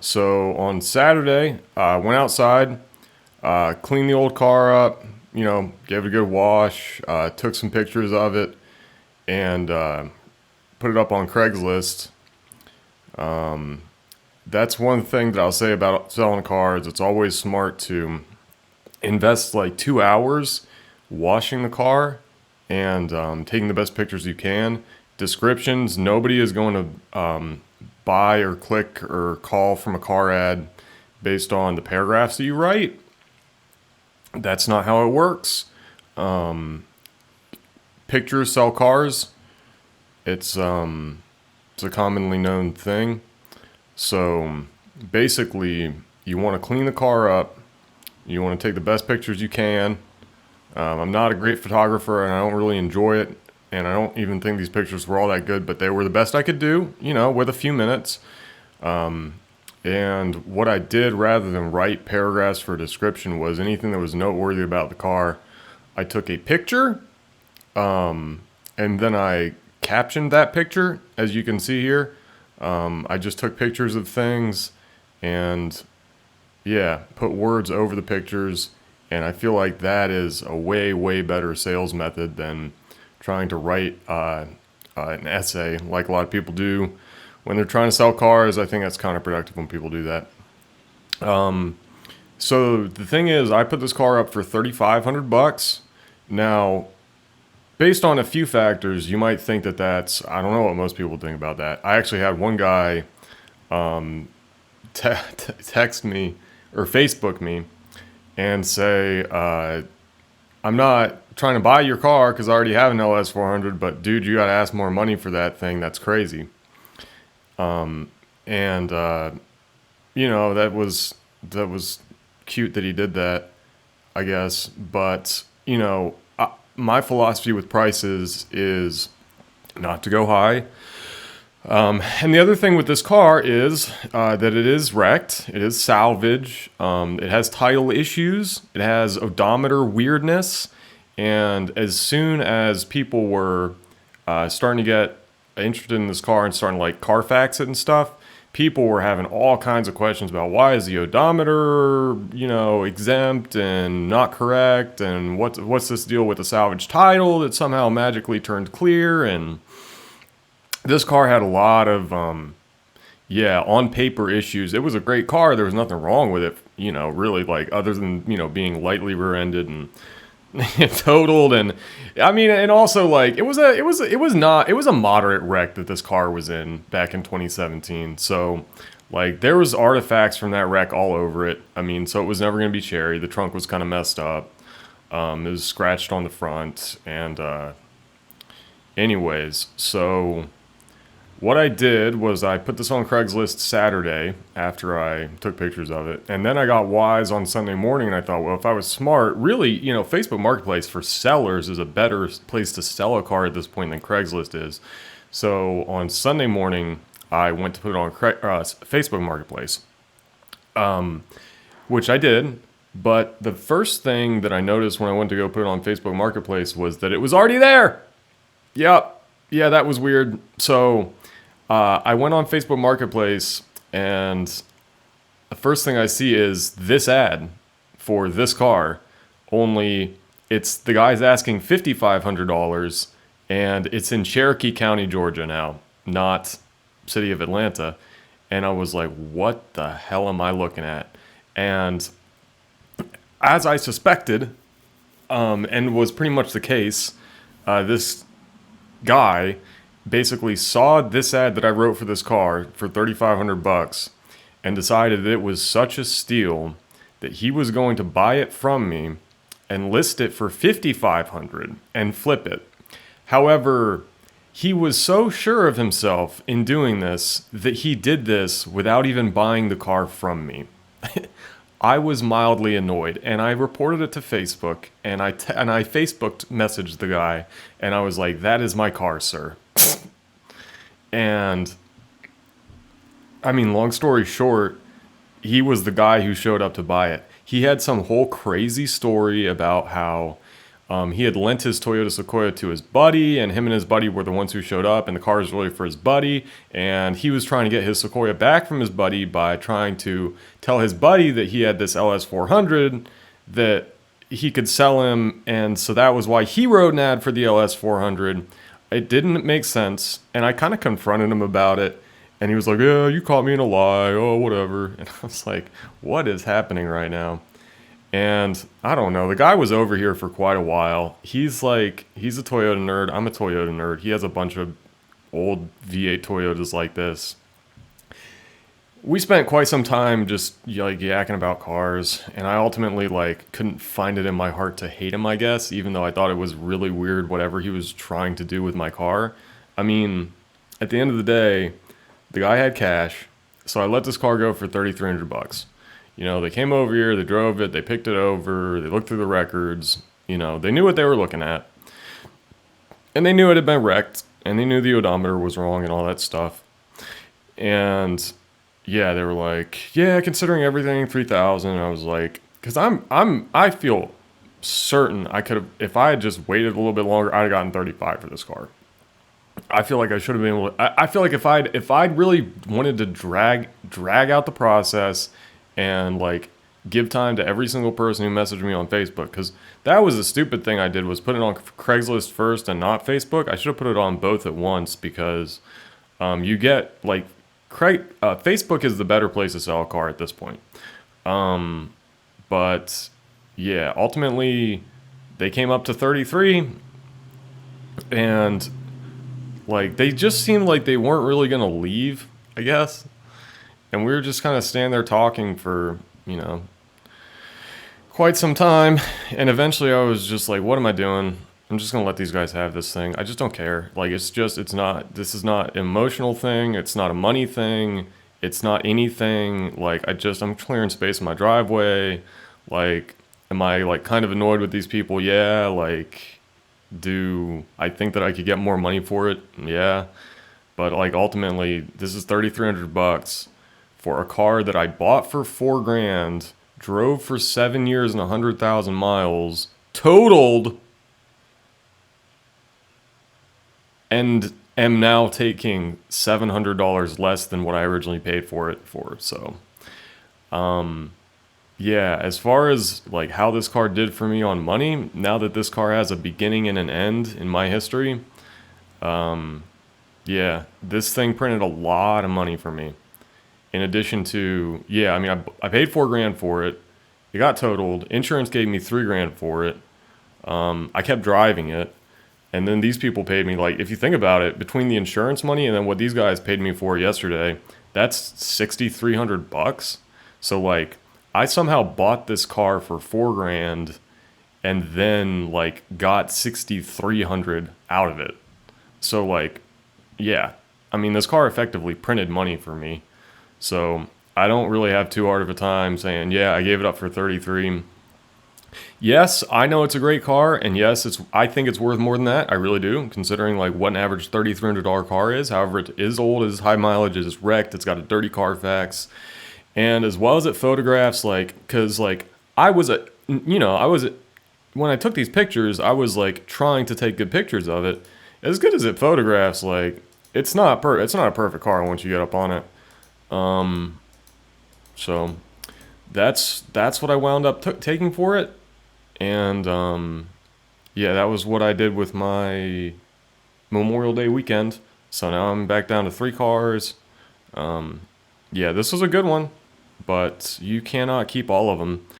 So on Saturday, I went outside, cleaned the old car up, gave it a good wash, took some pictures of it, and put it up on Craigslist. That's one thing that I'll say about selling cars. It's always smart to invest like 2 hours washing the car and taking the best pictures you can. Descriptions, nobody is going to buy or click or call from a car ad based on the paragraphs that you write. That's not how it works. Pictures sell cars. It's a commonly known thing. So basically, you want to clean the car up. You want to take the best pictures you can. I'm not a great photographer and I don't really enjoy it. And I don't even think these pictures were all that good, but they were the best I could do, with a few minutes. And what I did rather than write paragraphs for a description was anything that was noteworthy about the car. I took a picture and then I captioned that picture, as you can see here. I just took pictures of things and put words over the pictures. And I feel like that is a way, way better sales method than trying to write an essay like a lot of people do when they're trying to sell cars. I think that's counterproductive when people do that. So the thing is, I put this car up for $3,500. Now, based on a few factors, you might think that that's, I don't know what most people think about that. I actually had one guy text me or Facebook me and say, I'm not trying to buy your car because I already have an LS400, but dude, you got to ask more money for that thing. That's crazy. That was cute that he did that, I guess. But, my philosophy with prices is not to go high. And the other thing with this car is that it is wrecked. It is salvage. It has title issues. It has odometer weirdness. And as soon as people were starting to get interested in this car and starting to like Carfax it and stuff, people were having all kinds of questions about why is the odometer, exempt and not correct, and what's this deal with the salvage title that somehow magically turned clear. And this car had a lot of, on paper issues. It was a great car. There was nothing wrong with it, really, like other than, being lightly rear-ended and totaled. And I mean, and also like it was a moderate wreck that this car was in back in 2017. So like there was artifacts from that wreck all over it. I mean, so it was never going to be cherry. The trunk was kind of messed up. It was scratched on the front. And anyways, so what I did was I put this on Craigslist Saturday after I took pictures of it. And then I got wise on Sunday morning and I thought, well, if I was smart, really, Facebook Marketplace for sellers is a better place to sell a car at this point than Craigslist is. So on Sunday morning, I went to put it on Facebook Marketplace, which I did. But the first thing that I noticed when I went to go put it on Facebook Marketplace was that it was already there. Yep. Yeah, that was weird. So I went on Facebook Marketplace, and the first thing I see is this ad for this car. Only it's the guy's asking $5,500, and it's in Cherokee County, Georgia now, not city of Atlanta. And I was like, what the hell am I looking at? And as I suspected, and was pretty much the case, this guy basically saw this ad that I wrote for this car for $3,500 and decided that it was such a steal that he was going to buy it from me and list it for $5,500 and flip it. However, he was so sure of himself in doing this that he did this without even buying the car from me. I was mildly annoyed, and I reported it to Facebook, and I Facebook messaged the guy, and I was like, that is my car, sir. And, I mean, long story short, he was the guy who showed up to buy it. He had some whole crazy story about how He had lent his Toyota Sequoia to his buddy, and him and his buddy were the ones who showed up, and the car was really for his buddy. And he was trying to get his Sequoia back from his buddy by trying to tell his buddy that he had this LS400 that he could sell him. And so that was why he wrote an ad for the LS400. It didn't make sense, and I kind of confronted him about it. And he was like, yeah, you caught me in a lie, oh, whatever. And I was like, what is happening right now? And I don't know, the guy was over here for quite a while. He's a Toyota nerd. I'm a Toyota nerd. He has a bunch of old V8 Toyotas like this. We spent quite some time just like yakking about cars, and I ultimately like couldn't find it in my heart to hate him, I guess, even though I thought it was really weird whatever he was trying to do with my car. I mean, at the end of the day, the guy had cash, so I let this car go for $3,300. You know, they came over here, they drove it, they picked it over, they looked through the records, you know, they knew what they were looking at. And they knew it had been wrecked, and they knew the odometer was wrong and all that stuff. And yeah, they were like, yeah, considering everything, 3,000. And I was like, because I feel certain I could have, if I had just waited a little bit longer, I'd have gotten 35 for this car. I feel like I should have been able to, I feel like if I'd really wanted to drag out the process and like give time to every single person who messaged me on Facebook, because that was the stupid thing I did, was put it on Craigslist first and not Facebook. I should have put it on both at once, because you get like Facebook is the better place to sell a car at this point. But yeah, ultimately they came up to 33, and like they just seemed like they weren't really gonna leave, I guess. And we were just kind of standing there talking for, you know, quite some time. And eventually I was just like, what am I doing? I'm just going to let these guys have this thing. I just don't care. Like, this is not an emotional thing. It's not a money thing. It's not anything. Like, I'm clearing space in my driveway. Like, am I like kind of annoyed with these people? Yeah. Like, do I think that I could get more money for it? Yeah. But like, ultimately, this is $3,300 for a car that I bought for $4,000, drove for 7 years and 100,000 miles, totaled, and am now taking $700 less than what I originally paid for it for. So, yeah, as far as like how this car did for me on money, now that this car has a beginning and an end in my history, yeah, this thing printed a lot of money for me. In addition to, yeah, I mean, I paid $4,000 for it. It got totaled. Insurance gave me $3,000 for it. I kept driving it. And then these people paid me, like, if you think about it, between the insurance money and then what these guys paid me for yesterday, that's $6,300. So like, I somehow bought this car for $4,000 and then like got $6,300 out of it. So like, yeah, I mean, this car effectively printed money for me. So I don't really have too hard of a time saying, yeah, I gave it up for 33. Yes, I know it's a great car, and yes, I think it's worth more than that. I really do, considering like what an average $3,300 car is. However, it is old, it is high mileage, it is wrecked, it's got a dirty Carfax, and as well as it photographs, like, because like I was when I took these pictures, I was like trying to take good pictures of it. As good as it photographs, like it's not a perfect car once you get up on it. So that's what I wound up taking for it. And yeah, that was what I did with my Memorial Day weekend. So now I'm back down to 3 cars. Yeah, this was a good one, but you cannot keep all of them.